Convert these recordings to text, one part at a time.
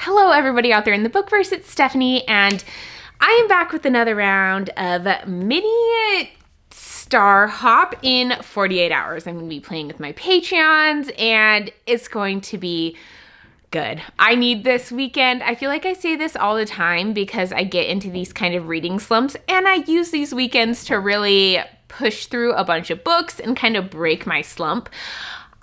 Hello everybody out there in the bookverse, it's Stephanie, and I am back with another round of mini Star Hop in 48 hours. I'm going to be playing with my Patreons, and it's going to be good. I need this weekend. I feel like I say this all the time because I get into these kind of reading slumps, and I use these weekends to really push through a bunch of books and kind of break my slump.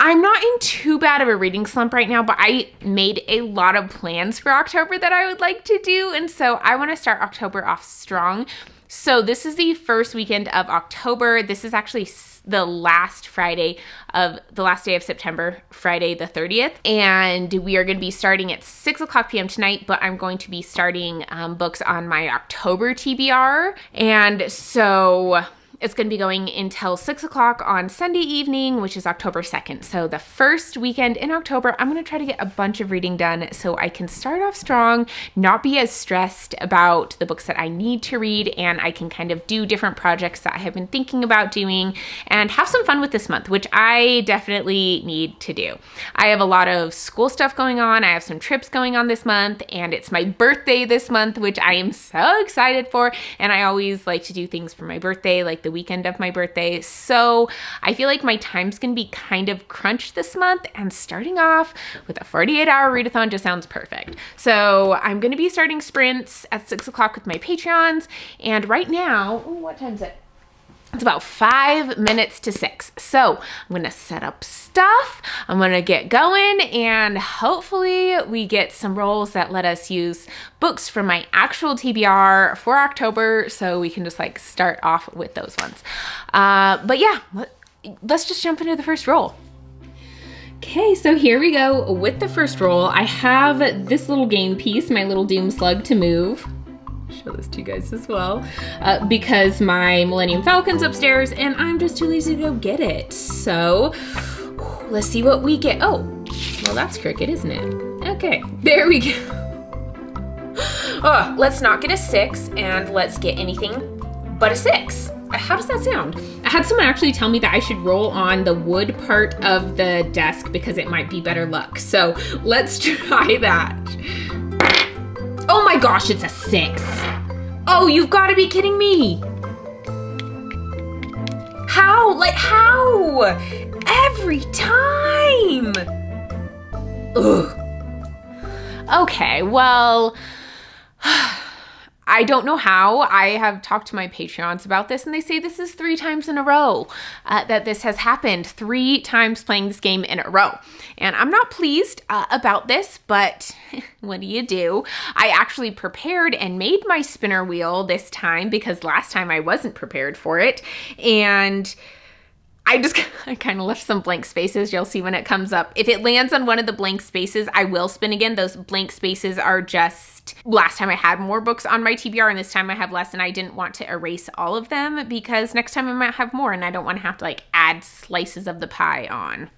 I'm not in too bad of a reading slump right now, but I made a lot of plans for October that I would like to do, and so I want to start October off strong. So this is the first weekend of October. This is actually the last day of September, Friday the 30th, and we are going to be starting at 6 o'clock p.m. tonight, but I'm going to be starting books on my October TBR, and so it's going to be going until 6 o'clock on Sunday evening, which is October 2nd. So the first weekend in October, I'm going to try to get a bunch of reading done so I can start off strong, not be as stressed about the books that I need to read, and I can kind of do different projects that I have been thinking about doing and have some fun with this month, which I definitely need to do. I have a lot of school stuff going on. I have some trips going on this month, and it's my birthday this month, which I am so excited for. And I always like to do things for my birthday, like the weekend of my birthday. So I feel like my time's gonna be kind of crunched this month, and starting off with a 48-hour readathon just sounds perfect. So I'm gonna be starting sprints at 6 o'clock with my Patreons, and right now, what time is it? It's about 5 minutes to 6. So I'm gonna set up stuff, I'm gonna get going, and hopefully we get some rolls that let us use books from my actual TBR for October, so we can just like start off with those ones. But yeah, let's just jump into the first roll. Okay, so here we go with the first roll. I have this little game piece, my little Doom Slug, to move. Show this to you guys as well, because my Millennium Falcon's upstairs and I'm just too lazy to go get it. So let's see what we get. Oh, well, that's crooked, isn't it? Okay, there we go. Oh, let's not get a 6, and let's get anything but a 6. How does that sound? I had someone actually tell me that I should roll on the wood part of the desk because it might be better luck. So let's try that. Oh my gosh, it's a 6. Oh, you've got to be kidding me. How? Like, how? Every time. Ugh. Okay, well, I don't know how. I have talked to my Patreons about this, and they say this is 3 times in a row that this has happened. 3 times playing this game in a row. And I'm not pleased about this, but what do? I actually prepared and made my spinner wheel this time because last time I wasn't prepared for it. And I kind of left some blank spaces. You'll see when it comes up. If it lands on one of the blank spaces, I will spin again. Those blank spaces are just, last time I had more books on my TBR and this time I have less, and I didn't want to erase all of them because next time I might have more and I don't want to have to like add slices of the pie on.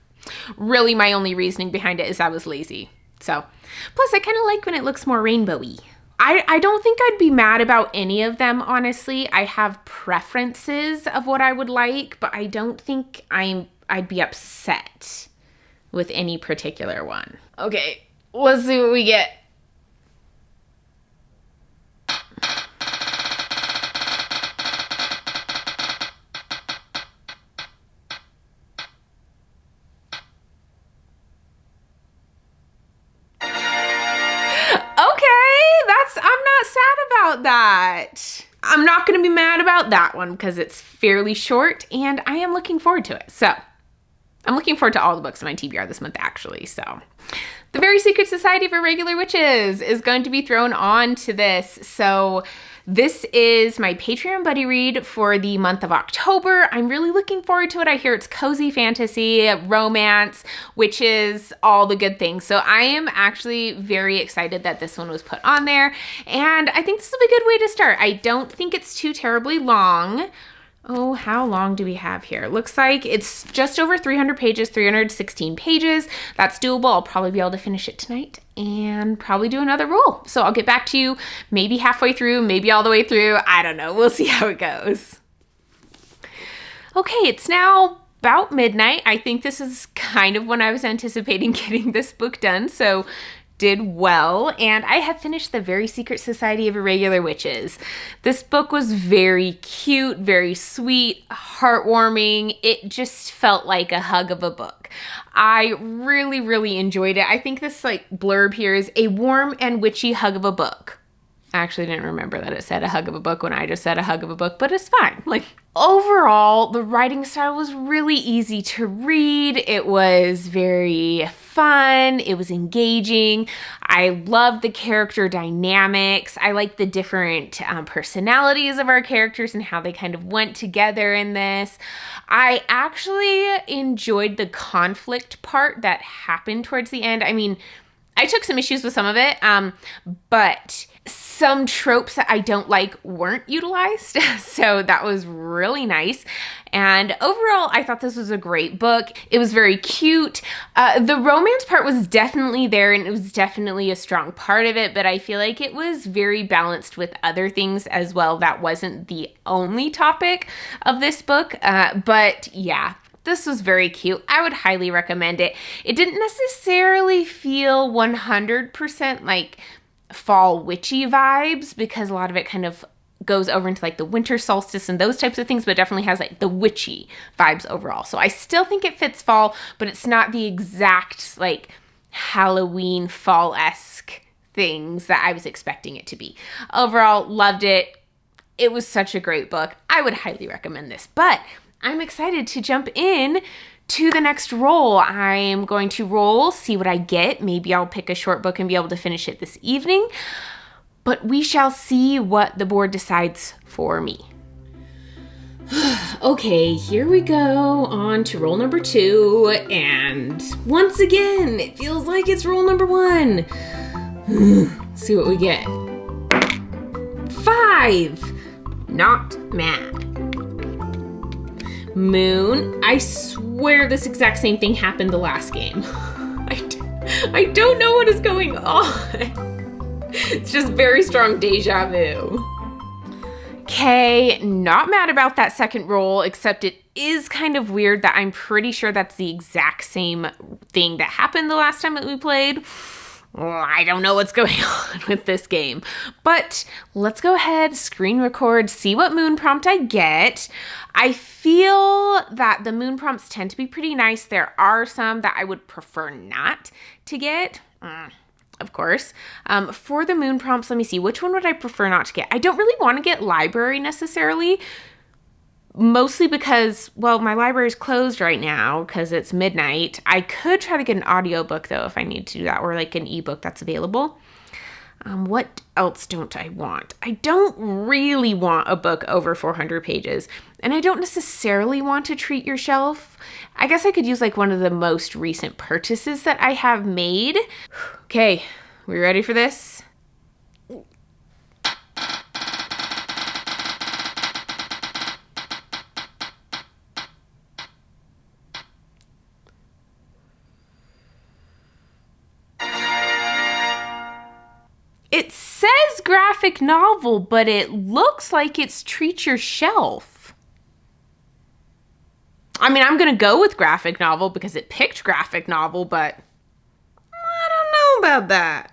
Really, my only reasoning behind it is I was lazy. So, plus I kind of like when it looks more rainbowy. I don't think I'd be mad about any of them, honestly. I have preferences of what I would like, but I don't think I'd be upset with any particular one. Okay, let's see what we get. That. I'm not going to be mad about that one because it's fairly short and I am looking forward to it. So I'm looking forward to all the books in my TBR this month, actually. So The Very Secret Society of Irregular Witches is going to be thrown on to this. So this is my Patreon buddy read for the month of October. I'm really looking forward to it. I hear it's cozy fantasy, romance, witches, all the good things. So I am actually very excited that this one was put on there. And I think this will be a good way to start. I don't think it's too terribly long. Oh, how long do we have here? Looks like it's just over 300 pages, 316 pages. That's doable. I'll probably be able to finish it tonight and probably do another roll. So I'll get back to you maybe halfway through, maybe all the way through. I don't know. We'll see how it goes. Okay, it's now about midnight. I think this is kind of when I was anticipating getting this book done. So did well, and I have finished The Very Secret Society of Irregular Witches. This book was very cute, very sweet, heartwarming. It just felt like a hug of a book. I really, really enjoyed it. I think this blurb here is a warm and witchy hug of a book. I actually didn't remember that it said a hug of a book when I just said a hug of a book, but it's fine. Overall, the writing style was really easy to read. It was very fun. It was engaging. I loved the character dynamics. I liked the different personalities of our characters and how they kind of went together in this. I actually enjoyed the conflict part that happened towards the end. I mean, I took some issues with some of it, but some tropes that I don't like weren't utilized. So that was really nice. And overall, I thought this was a great book. It was very cute. The romance part was definitely there, and it was definitely a strong part of it, but I feel like it was very balanced with other things as well. That wasn't the only topic of this book. But yeah, this was very cute. I would highly recommend it. It didn't necessarily feel 100% like fall witchy vibes, because a lot of it kind of goes over into the winter solstice and those types of things, but definitely has the witchy vibes overall. So I still think it fits fall, but it's not the exact Halloween fall-esque things that I was expecting it to be. Overall, loved it. It was such a great book. I would highly recommend this, but I'm excited to jump in to the next roll. I am going to roll, see what I get. Maybe I'll pick a short book and be able to finish it this evening, but we shall see what the board decides for me. Okay, here we go on to roll number 2, and once again, it feels like it's roll number 1. See what we get. 5. Not mad. Moon, I swear this exact same thing happened the last game. I don't know what is going on. It's just very strong deja vu. Okay, not mad about that second roll, except it is kind of weird that I'm pretty sure that's the exact same thing that happened the last time that we played. I don't know what's going on with this game, but let's go ahead, screen record, see what moon prompt I get. I feel that the moon prompts tend to be pretty nice. There are some that I would prefer not to get, of course. For the moon prompts, let me see, which one would I prefer not to get? I don't really want to get library necessarily, mostly because, well, my library is closed right now because it's midnight. I could try to get an audiobook though if I need to do that, or an ebook that's available. What else don't I want? I don't really want a book over 400 pages, and I don't necessarily want to treat your shelf. I guess I could use one of the most recent purchases that I have made. Okay, we ready for this? It says graphic novel, but it looks like it's treat your shelf. I mean, I'm going to go with graphic novel because it picked graphic novel, but I don't know about that.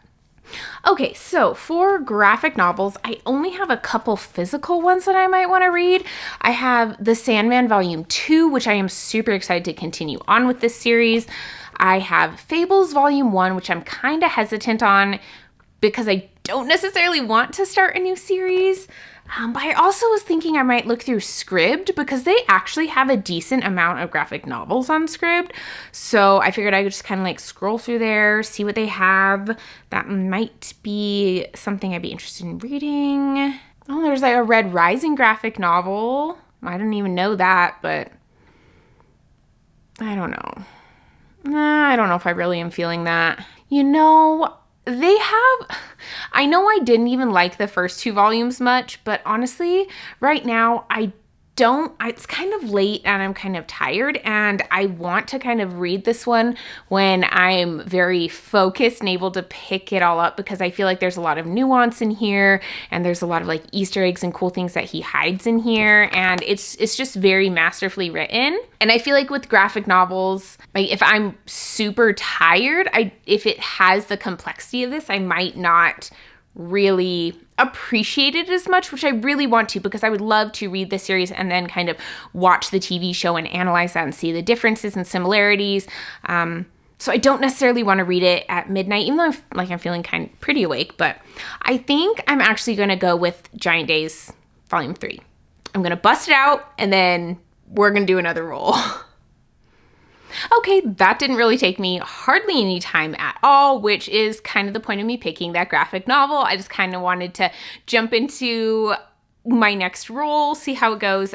Okay, so for graphic novels, I only have a couple physical ones that I might want to read. I have The Sandman Volume 2, which I am super excited to continue on with this series. I have Fables Volume 1, which I'm kind of hesitant on because I don't necessarily want to start a new series. But I also was thinking I might look through Scribd because they actually have a decent amount of graphic novels on Scribd. So I figured I could just kind of scroll through there, see what they have. That might be something I'd be interested in reading. Oh, there's a Red Rising graphic novel. I didn't even know that, but I don't know. I don't know if I really am feeling that. I know I didn't even like the first 2 volumes much, but honestly, right now, I it's kind of late and I'm kind of tired, and I want to kind of read this one when I'm very focused and able to pick it all up, because I feel like there's a lot of nuance in here and there's a lot of like Easter eggs and cool things that he hides in here, and it's just very masterfully written. And I feel like with graphic novels, like if I'm super tired, if it has the complexity of this, I might not really appreciate it as much, which I really want to, because I would love to read the series and then kind of watch the TV show and analyze that and see the differences and similarities. So I don't necessarily want to read it at midnight, even though I'm feeling kind of pretty awake, but I think I'm actually going to go with Giant Days Volume 3. I'm going to bust it out and then we're going to do another roll. Okay, that didn't really take me hardly any time at all, which is kind of the point of me picking that graphic novel. I just kind of wanted to jump into my next roll, see how it goes.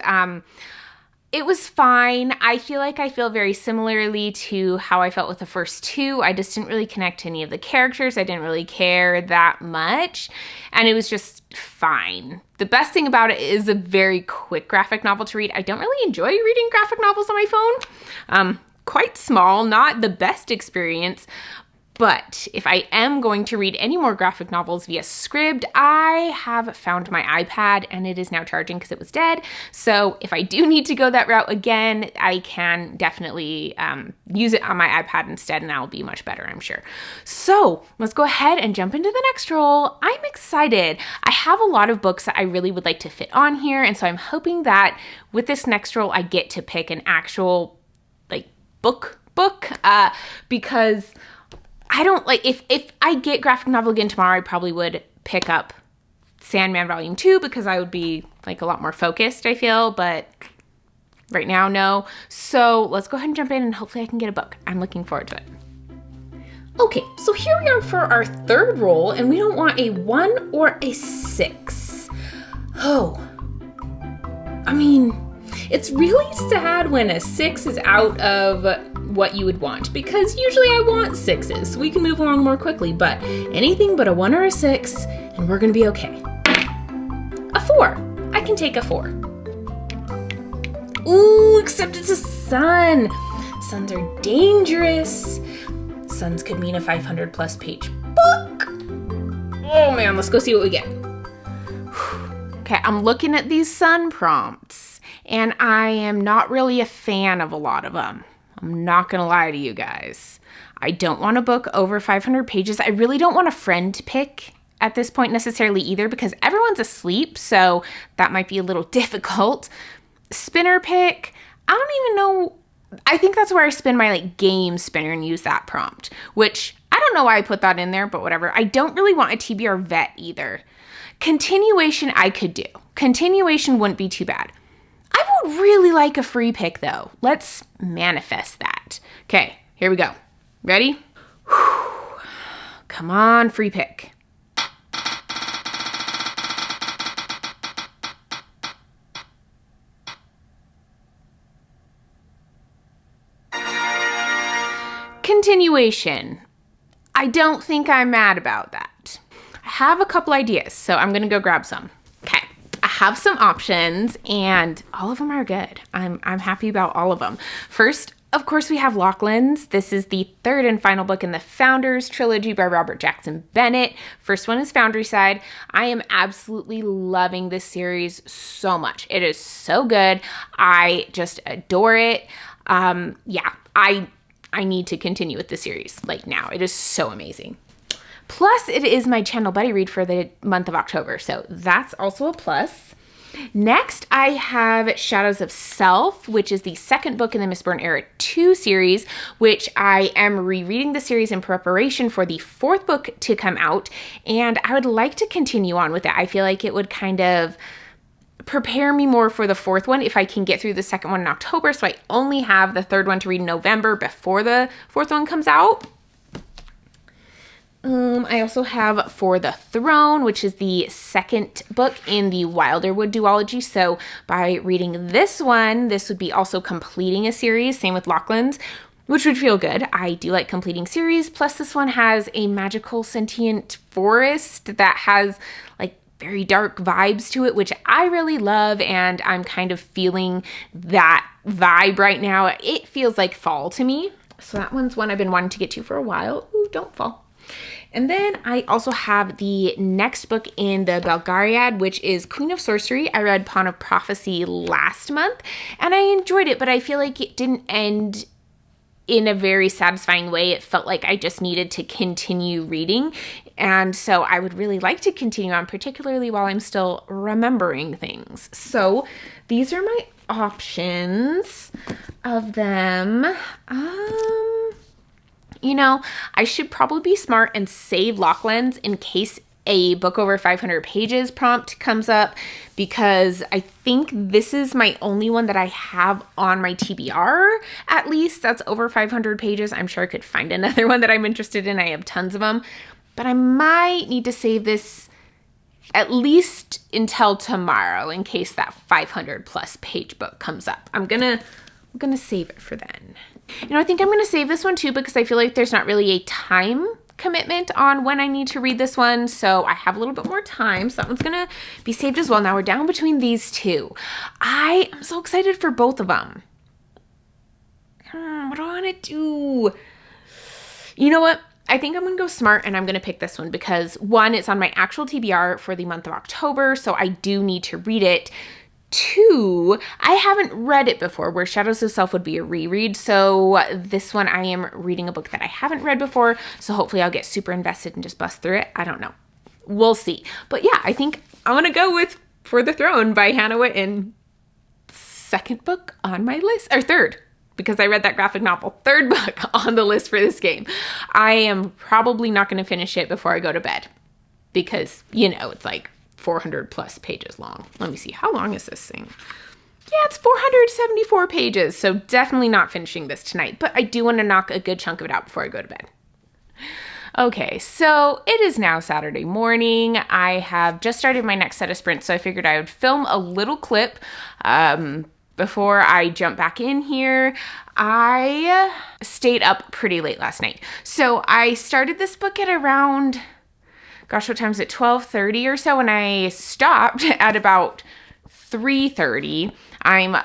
It was fine. I feel very similarly to how I felt with the first two. I just didn't really connect to any of the characters. I didn't really care that much, and it was just fine. The best thing about it is a very quick graphic novel to read. I don't really enjoy reading graphic novels on my phone. Quite small, not the best experience, but if I am going to read any more graphic novels via Scribd, I have found my iPad and it is now charging because it was dead. So if I do need to go that route again, I can definitely use it on my iPad instead, and that'll be much better, I'm sure. So let's go ahead and jump into the next roll. I'm excited. I have a lot of books that I really would like to fit on here, and so I'm hoping that with this next roll, I get to pick an actual book, because I don't like, if I get graphic novel again tomorrow, I probably would pick up Sandman Volume 2 because I would be like a lot more focused, I feel, but right now, no. So let's go ahead and jump in and hopefully I can get a book. I'm looking forward to it. Okay, so here we are for our third roll, and we don't want a 1 or a 6. Oh, I mean, it's really sad when a 6 is out of what you would want, because usually I want 6s so we can move along more quickly, but anything but a 1 or a 6 and we're gonna be okay. A 4. I can take a 4. Ooh, except it's a sun. Suns are dangerous. Suns could mean a 500 plus page book. Oh man, let's go see what we get. Okay, I'm looking at these sun prompts, and I am not really a fan of a lot of them. I'm not gonna lie to you guys. I don't want a book over 500 pages. I really don't want a friend pick at this point necessarily either, because everyone's asleep, so that might be a little difficult. Spinner pick, I don't even know. I think that's where I spin my game spinner and use that prompt, which I don't know why I put that in there, but whatever. I don't really want a TBR vet either. Continuation I could do. Continuation wouldn't be too bad. I would really like a free pick though. Let's manifest that. Okay, here we go. Ready? Whew. Come on, free pick. Continuation. I don't think I'm mad about that. I have a couple ideas, so I'm gonna go grab some. Okay, I have some options and all of them are good. I'm happy about all of them. First, of course, we have Lachlan's. This is the third and final book in the Founders trilogy by Robert Jackson Bennett. First one is Foundry Side. I am absolutely loving this series so much. It is so good. I just adore it. Yeah, I need to continue with the series now. It is so amazing. Plus, it is my channel buddy read for the month of October, so that's also a plus. Next, I have Shadows of Self, which is the second book in the Mistborn Era 2 series, which I am rereading the series in preparation for the fourth book to come out, and I would like to continue on with it. I feel like it would kind of prepare me more for the fourth one if I can get through the second one in October, so I only have the third one to read in November before the fourth one comes out. I also have For the Throne, which is the second book in the Wilderwood duology. So by reading this one, this would be also completing a series. Same with Lachlan's, which would feel good. I do like completing series. Plus this one has a magical sentient forest that has very dark vibes to it, which I really love, and I'm kind of feeling that vibe right now. It feels like fall to me. So that one's one I've been wanting to get to for a while. Ooh, don't fall. And then I also have the next book in the Belgariad, which is Queen of Sorcery. I read Pawn of Prophecy last month, and I enjoyed it, but I feel like it didn't end in a very satisfying way. It felt like I just needed to continue reading. And so I would really like to continue on, particularly while I'm still remembering things. So these are my options of them. You know, I should probably be smart and save Lachlan's in case a book over 500 pages prompt comes up, because I think this is my only one that I have on my TBR, at least, that's over 500 pages. I'm sure I could find another one that I'm interested in. I have tons of them, but I might need to save this at least until tomorrow in case that 500 plus page book comes up. I'm gonna save it for then. You know, I think I'm gonna save this one too, because I feel like there's not really a time commitment on when I need to read this one, so I have a little bit more time, so that one's gonna be saved as well. Now we're down between these two. I am so excited for both of them. What do I want to do? You know what? I think I'm gonna go smart, and I'm gonna pick this one because, one, it's on my actual TBR for the month of October, so I do need to read it. Two, I haven't read it before, where Shadows of Self would be a reread. So this one, I am reading a book that I haven't read before. So hopefully I'll get super invested and just bust through it. I don't know. We'll see. But yeah, I think I'm going to go with For the Throne by Hannah Whitten. Second book on my list, or third, because I read that graphic novel. Third book on the list for this game. I am probably not going to finish it before I go to bed because, you know, it's like 400 plus pages long. Let me see. How long is this thing? Yeah, it's 474 pages. So definitely not finishing this tonight, but I do want to knock a good chunk of it out before I go to bed. Okay, so it is now Saturday morning. I have just started my next set of sprints, so I figured I would film a little clip before I jump back in here. I stayed up pretty late last night. So I started this book at around, gosh, what time is it? 12:30 or so, and I stopped at about 3:30. I'm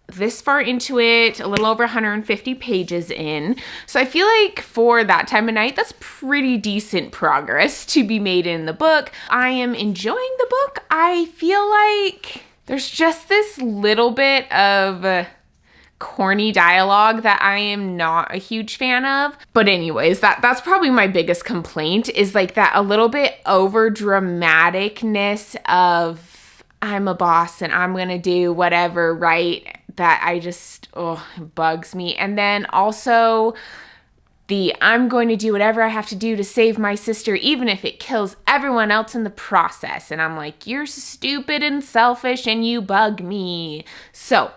this far into it, a little over 150 pages in. So I feel like for that time of night, that's pretty decent progress to be made in the book. I am enjoying the book. I feel like there's just this little bit of corny dialogue that I am not a huge fan of. But anyways, that's probably my biggest complaint, is like that a little bit over dramaticness of I'm a boss and I'm gonna do whatever, right? That I just, it bugs me. And then also the I'm going to do whatever I have to do to save my sister, even if it kills everyone else in the process. And I'm like, you're stupid and selfish and you bug me. So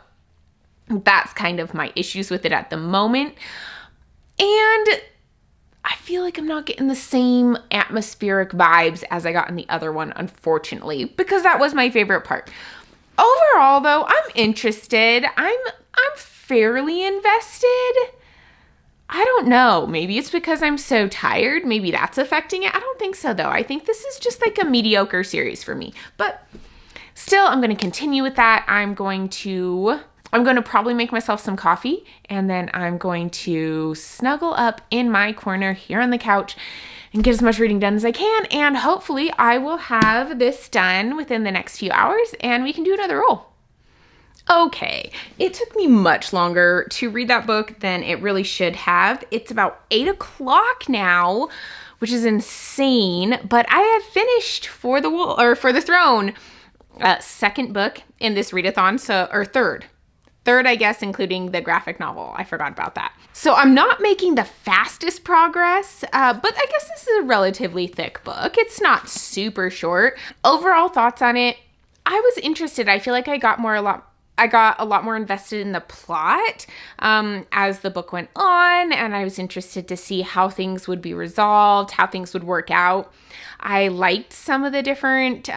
that's kind of my issues with it at the moment. And I feel like I'm not getting the same atmospheric vibes as I got in the other one, unfortunately, because that was my favorite part. Overall, though, I'm interested. I'm fairly invested. I don't know. Maybe it's because I'm so tired. Maybe that's affecting it. I don't think so, though. I think this is just like a mediocre series for me. But still, I'm going to continue with that. I'm going to probably make myself some coffee, and then I'm going to snuggle up in my corner here on the couch and get as much reading done as I can, and hopefully I will have this done within the next few hours, and we can do another roll. Okay, it took me much longer to read that book than it really should have. It's about 8 o'clock now, which is insane, but I have finished For the Throne, second book in this readathon, or third, I guess, including the graphic novel. I forgot about that. So I'm not making the fastest progress, but I guess this is a relatively thick book. It's not super short. Overall thoughts on it, I was interested. I feel like I got a lot more invested in the plot as the book went on, and I was interested to see how things would be resolved, how things would work out. I liked some of the different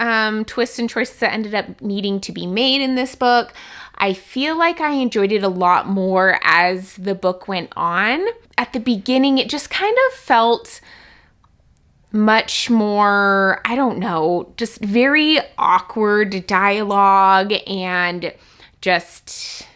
twists and choices that ended up needing to be made in this book. I feel like I enjoyed it a lot more as the book went on. At the beginning, it just kind of felt much more, I don't know, just very awkward dialogue and just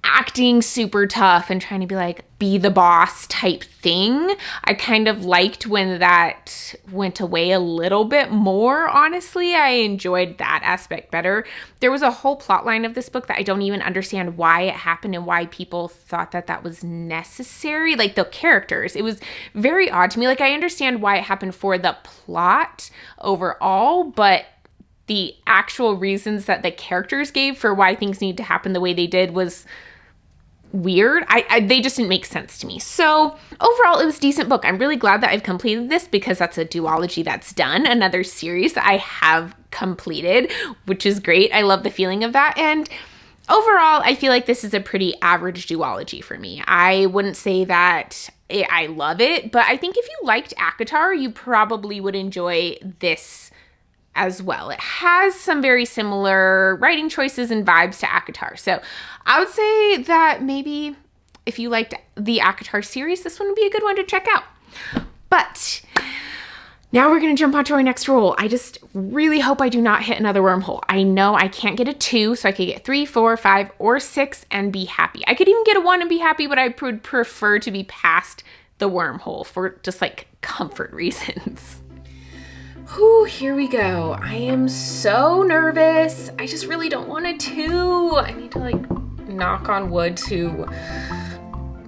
acting super tough and trying to be like, be the boss type thing. I kind of liked when that went away a little bit more, honestly. I enjoyed that aspect better. There was a whole plot line of this book that I don't even understand why it happened and why people thought that that was necessary. Like the characters, it was very odd to me. Like I understand why it happened for the plot overall, but the actual reasons that the characters gave for why things need to happen the way they did was weird. They just didn't make sense to me. So overall, it was a decent book. I'm really glad that I've completed this because that's a duology that's done, another series that I have completed, which is great. I love the feeling of that. And overall, I feel like this is a pretty average duology for me. I wouldn't say that I love it, but I think if you liked ACOTAR, you probably would enjoy this as well. It has some very similar writing choices and vibes to ACOTAR. So I would say that maybe if you liked the ACOTAR series, this one would be a good one to check out. But now we're going to jump onto our next roll. I just really hope I do not hit another wormhole. I know I can't get a 2, so I could get 3, 4, 5, or 6 and be happy. I could even get a 1 and be happy, but I would prefer to be past the wormhole for just like comfort reasons. Whew, here we go. I am so nervous. I just really don't want a 2. I need to like knock on wood to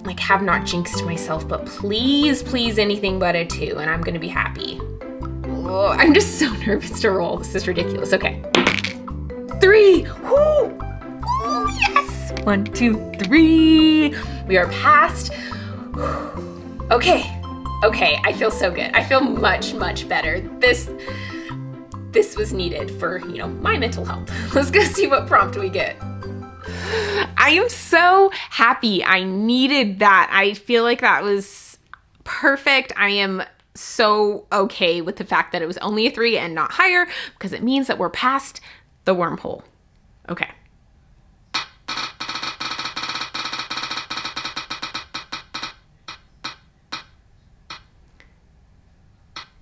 like have not jinxed myself, but please, please anything but a 2 and I'm gonna be happy. Oh, I'm just so nervous to roll. This is ridiculous. Okay. 3. Whoo! Oh, yes! 1, 2, 3. We are past. Okay. Okay, I feel so good. I feel much, much better. This was needed for, you know, my mental health. Let's go see what prompt we get. I am so happy. I needed that. I feel like that was perfect. I am so okay with the fact that it was only a 3 and not higher because it means that we're past the wormhole. Okay.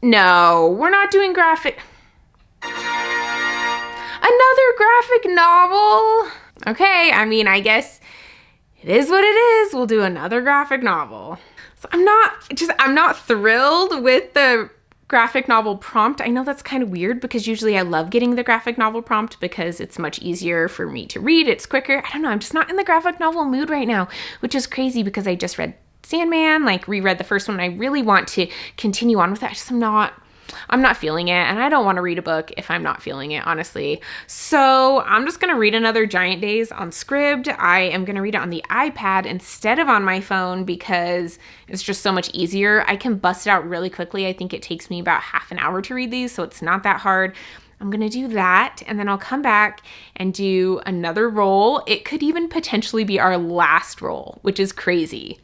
No, we're not doing graphic. Another graphic novel. Okay, I mean, I guess it is what it is. We'll do another graphic novel. So I'm not thrilled with the graphic novel prompt. I know that's kind of weird because usually I love getting the graphic novel prompt because it's much easier for me to read. It's quicker. I don't know. I'm just not in the graphic novel mood right now, which is crazy because I just read Sandman, like reread the first one. I really want to continue on with that. I'm not feeling it, and I don't want to read a book if I'm not feeling it, honestly. So I'm just going to read another Giant Days on Scribd. I am going to read it on the iPad instead of on my phone because it's just so much easier. I can bust it out really quickly. I think it takes me about half an hour to read these, so it's not that hard. I'm going to do that, and then I'll come back and do another roll. It could even potentially be our last roll, which is crazy.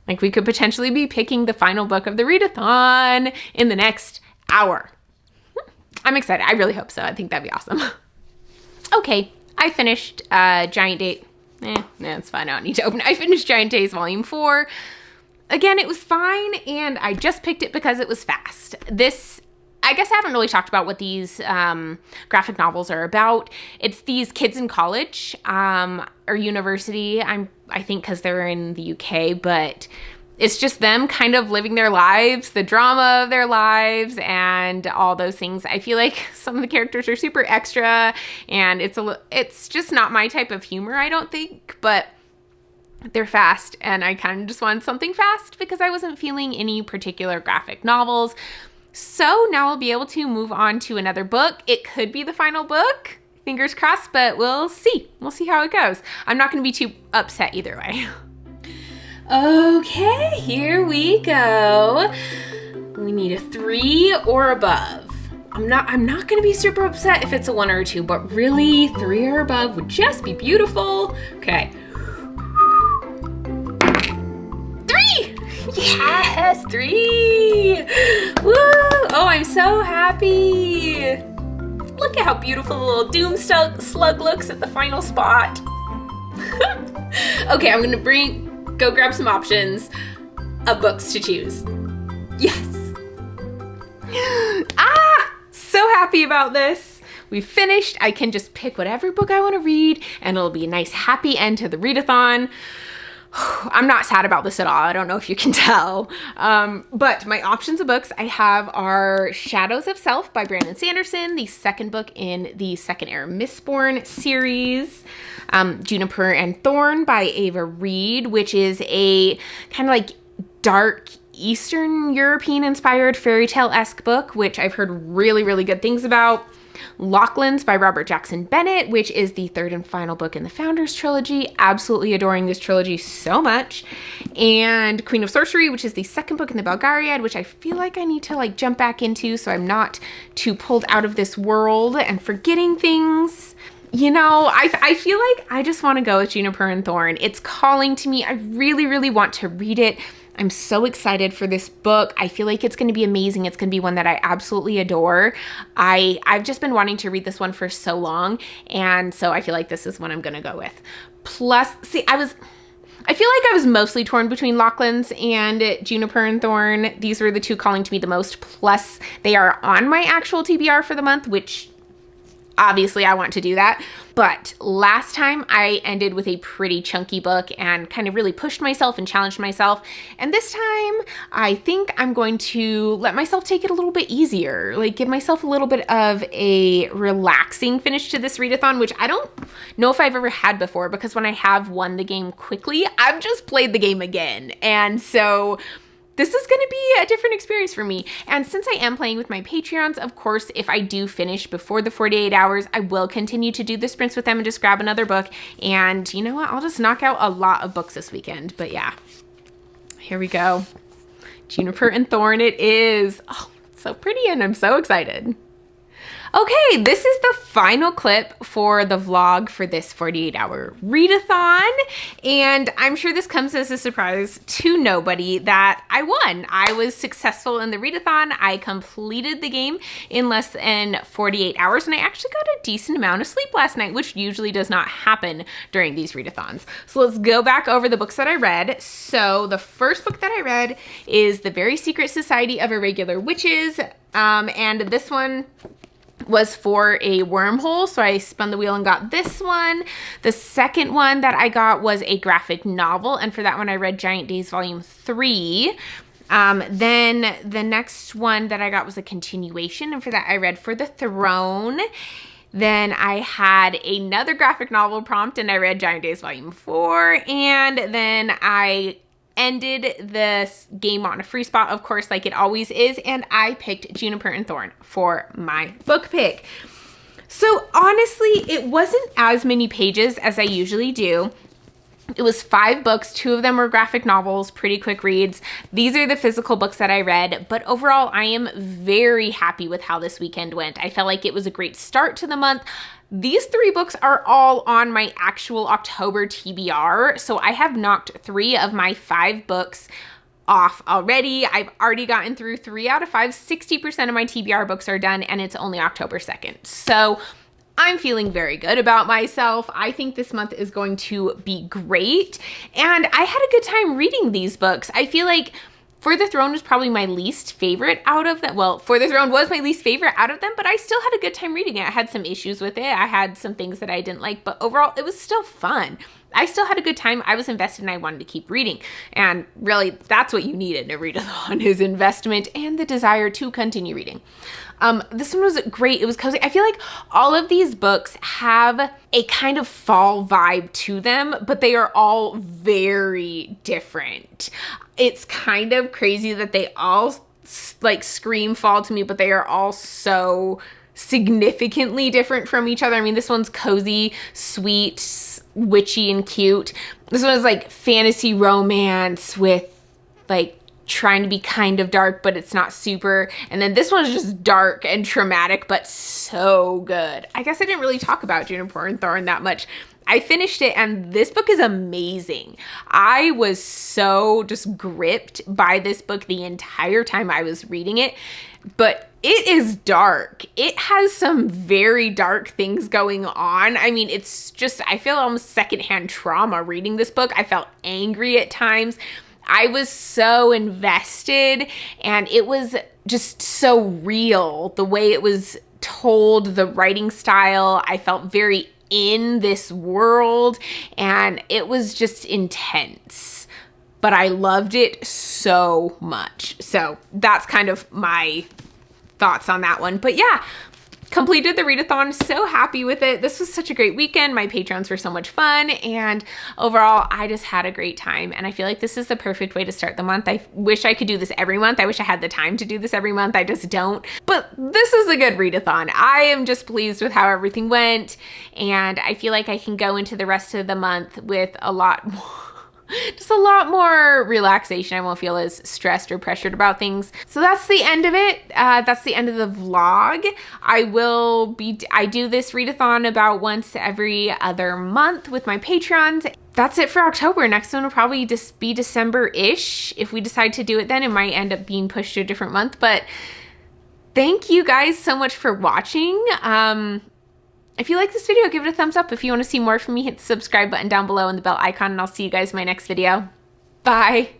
Like we could potentially be picking the final book of the Readathon in the next hour. I'm excited. I really hope so. I think that'd be awesome. Okay, I finished Giant Days. It's fine. I don't need to open it. I finished Giant Days Volume 4. Again, it was fine, and I just picked it because it was fast. I guess I haven't really talked about what these graphic novels are about. It's these kids in college or university, I think because they're in the UK, but it's just them kind of living their lives, the drama of their lives, and all those things. I feel like some of the characters are super extra, and it's just not my type of humor, I don't think, but they're fast, and I kind of just wanted something fast because I wasn't feeling any particular graphic novels. So now I'll be able to move on to another book. It could be the final book, fingers crossed, but we'll see. We'll see how it goes. I'm not going to be too upset either way. Okay, here we go. We need a 3 or above. I'm not going to be super upset if it's a 1 or a 2, but really 3 or above would just be beautiful. Okay. 3! Yes, 3! Woo! Oh, I'm so happy. Look at how beautiful the little doom slug looks at the final spot. Okay, I'm gonna go grab some options of books to choose. Yes. So happy about this. We finished. I can just pick whatever book I want to read, and it'll be a nice happy end to the readathon. I'm not sad about this at all. I don't know if you can tell. But my options of books I have are Shadows of Self by Brandon Sanderson, the second book in the Second Era Mistborn series. Juniper and Thorn by Ava Reed, which is a kind of like dark Eastern European inspired fairy tale-esque book, which I've heard really, really good things about. Lachlan's by Robert Jackson Bennett, which is the third and final book in the Founders trilogy. Absolutely adoring this trilogy so much. And Queen of Sorcery, which is the second book in the Belgariad, which I feel like I need to like jump back into so I'm not too pulled out of this world and forgetting things. You know, I feel like I just want to go with Juniper and Thorn. It's calling to me. I really, really want to read it. I'm so excited for this book. I feel like it's going to be amazing. It's going to be one that I absolutely adore. I've just been wanting to read this one for so long, and so I feel like this is one I'm going to go with. Plus, see, I feel like I was mostly torn between Lachlan's and Juniper and Thorn. These were the two calling to me the most. Plus, they are on my actual TBR for the month, which obviously I want to do that. But last time I ended with a pretty chunky book and kind of really pushed myself and challenged myself. And this time I think I'm going to let myself take it a little bit easier, like give myself a little bit of a relaxing finish to this readathon, which I don't know if I've ever had before, because when I have won the game quickly, I've just played the game again. And so this is going to be a different experience for me. And since I am playing with my Patreons, of course, if I do finish before the 48 hours, I will continue to do the sprints with them and just grab another book. And you know what? I'll just knock out a lot of books this weekend. But yeah, here we go. Juniper and Thorn it is. Oh, so pretty, and I'm so excited. Okay, this is the final clip for the vlog for this 48-hour readathon, and I'm sure this comes as a surprise to nobody that I won. I was successful in the readathon. I completed the game in less than 48 hours, and I actually got a decent amount of sleep last night, which usually does not happen during these readathons. So let's go back over the books that I read. So the first book that I read is The Very Secret Society of Irregular Witches, and this one was for a wormhole, so I spun the wheel and got this one. The second one that I got was a graphic novel, and for that one I read Giant Days Volume 3. Then the next one that I got was a continuation, and for that I read For the Throne. Then I had another graphic novel prompt, and I read Giant Days Volume 4, and then I ended this game on a free spot, of course, like it always is, and I picked Juniper and Thorn for my book pick. So honestly, it wasn't as many pages as I usually do. It was 5 books. 2 of them were graphic novels, pretty quick reads. These are the physical books that I read, but overall, I am very happy with how this weekend went. I felt like it was a great start to the month. These 3 books are all on my actual October TBR, so I have knocked 3 of my 5 books off already. I've already gotten through 3 out of 5. 60% of my TBR books are done, and it's only October 2nd. So I'm feeling very good about myself. I think this month is going to be great, and I had a good time reading these books. I feel like For the Throne was probably my least favorite out of them. Well, For the Throne was my least favorite out of them, but I still had a good time reading it. I had some issues with it. I had some things that I didn't like, but overall, it was still fun. I still had a good time. I was invested and I wanted to keep reading. And really, that's what you need in a readathon, is investment and the desire to continue reading. This one was great. It was cozy. I feel like all of these books have a kind of fall vibe to them, but they are all very different. It's kind of crazy that they all like scream fall to me, but they are all so significantly different from each other. I mean, this one's cozy, sweet, witchy, and cute. This one is like fantasy romance with like trying to be kind of dark, but it's not super. And then this one's just dark and traumatic, but so good. I guess I didn't really talk about Juniper and Thorn that much. I finished it, and this book is amazing. I was so just gripped by this book the entire time I was reading it, but it is dark. It has some very dark things going on. I mean, it's just, I feel almost secondhand trauma reading this book. I felt angry at times. I was so invested, and it was just so real. The way it was told, the writing style, I felt very in this world, and it was just intense. But I loved it so much. So that's kind of my thoughts on that one. But yeah, completed the readathon, so happy with it. This was such a great weekend. My patrons were so much fun, and overall I just had a great time, and I feel like this is the perfect way to start the month. I wish I could do this every month. I wish I had the time to do this every month. I just don't. But this is a good readathon. I am just pleased with how everything went, and I feel like I can go into the rest of the month with a lot more just a lot more relaxation. I won't feel as stressed or pressured about things. So that's the end of it. That's the end of the vlog. I do this readathon about once every other month with my Patreons. That's it for October. Next one will probably just be December-ish. If we decide to do it then, it might end up being pushed to a different month. But thank you guys so much for watching. If you like this video, give it a thumbs up. If you want to see more from me, hit the subscribe button down below and the bell icon, and I'll see you guys in my next video. Bye.